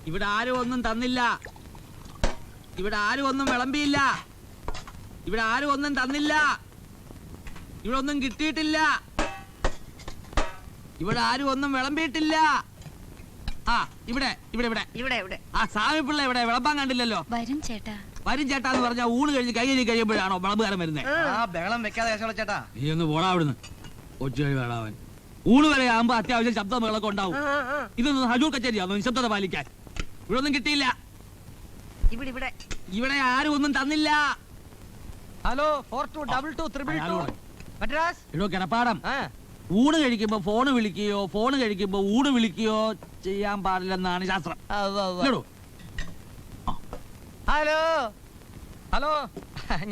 ഇവിടെ ആരും ഒന്നും തന്നില്ല. ഇവിടെ ആരും ഒന്നും വിളമ്പിയില്ല. ഇവിടെ ആരും ഒന്നും തന്നില്ല. ഇവിടെ ഒന്നും കിട്ടിയിട്ടില്ല. ഇവിടെ ആരും ഒന്നും വിളമ്പിയിട്ടില്ല. ആ ഇവിടെ ഇവിടെ ഇവിടെ ഇവിടെ ഇവിടെ ആ സാമിപ്പിള്ള ഇവിടെ വിളമ്പാൻ കണ്ടില്ലല്ലോ. വരും ചേട്ടാ. വരും ചേട്ടാ എന്ന് പറഞ്ഞാൽ ഊണ് കഴിഞ്ഞ് കൈ കഴുകി കഴിയുമ്പോഴാണോ വിളമ്പുകാരൻ വരുന്നത്? ബഹളം വെക്കാതെ ചേട്ടാ. നീ ഒന്ന് പോടാവിടുന്ന്. ഒച്ചുകഴി വേടാവൻ. ഊണ് വരെ ആകുമ്പോ അത്യാവശ്യം ശബ്ദമേളൊക്കെ ഉണ്ടാവും. ഇതൊന്നും ഹജൂർ കച്ചേരിയാണോ നിശബ്ദത പാലിക്കാൻ? ഇവിടെ ഒന്നും കിട്ടിയില്ല. ഇവിടെ ഇവിടെ ഇവിടെ ആരും ഒന്നും തന്നില്ല. ഹലോ 422222 മദ്രാസ്. എടോ കിടപ്പാടം, ഊണ് കഴിക്കുമ്പോ ഫോണ് വിളിക്കുകയോ ഫോണ് കഴിക്കുമ്പോ ഊണ് വിളിക്കുകയോ ചെയ്യാൻ പാടില്ലെന്നാണ് ശാസ്ത്രം. ഹലോ ഹലോ,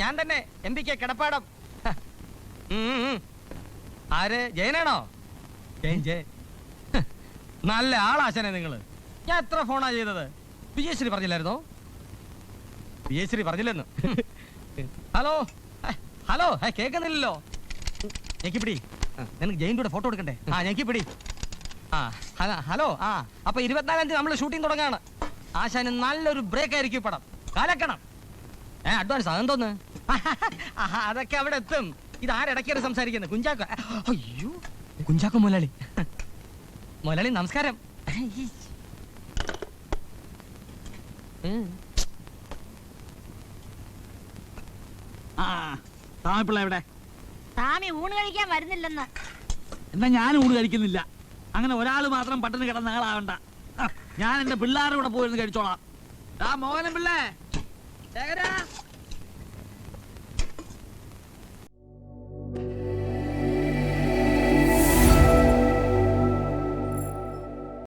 ഞാൻ തന്നെ MP K കിടപ്പാടം. ആര്? ജയനാണോ? ജയൻ. നല്ല ആളാശനെ നിങ്ങള്. ഞാൻ എത്ര ഫോണാ ചെയ്തത്? വിജയശ്രീ പറഞ്ഞില്ലായിരുന്നോ? വിജയശ്രീ പറഞ്ഞില്ലെന്ന്. ഹലോ ഹലോ, കേൾക്കുന്നില്ലല്ലോ. ഞെക്കിപ്പിടി. നിനക്ക് ജയിന്റെ ഫോട്ടോ എടുക്കണ്ടേ? ഞെക്കിപ്പിടി. ഹലോ. അപ്പൊ 24-ാം തീയതി നമ്മള് ഷൂട്ടിംഗ് തുടങ്ങാണ്. ആശാന് നല്ലൊരു ബ്രേക്ക് ആയിരിക്കും പടം. കാലക്കണം. അഡ്വാൻസ് അതെന്തോന്ന്? അതൊക്കെ അവിടെ എത്തും. ഇത് ആരിടയ്ക്കാണ് സംസാരിക്കുന്നത്? കുഞ്ചാക്കോ. അയ്യോ, കുഞ്ചാക്കോ മുതലാളി. മുതലാളി നമസ്കാരം. സാമിപ്പിള്ള എവിടെ? സ്വാമി ഊണ് കഴിക്കാൻ വരുന്നില്ലെന്ന്. എന്നാ ഞാൻ ഊണ് കഴിക്കുന്നില്ല. അങ്ങനെ ഒരാൾ മാത്രം പട്ടിണി കിടന്ന ആളാവണ്ട. ഞാൻ എന്റെ പിള്ളേരുടെ കൂടെ പോയിരുന്ന് കഴിച്ചോളാം. മോഹനം പിള്ളേ,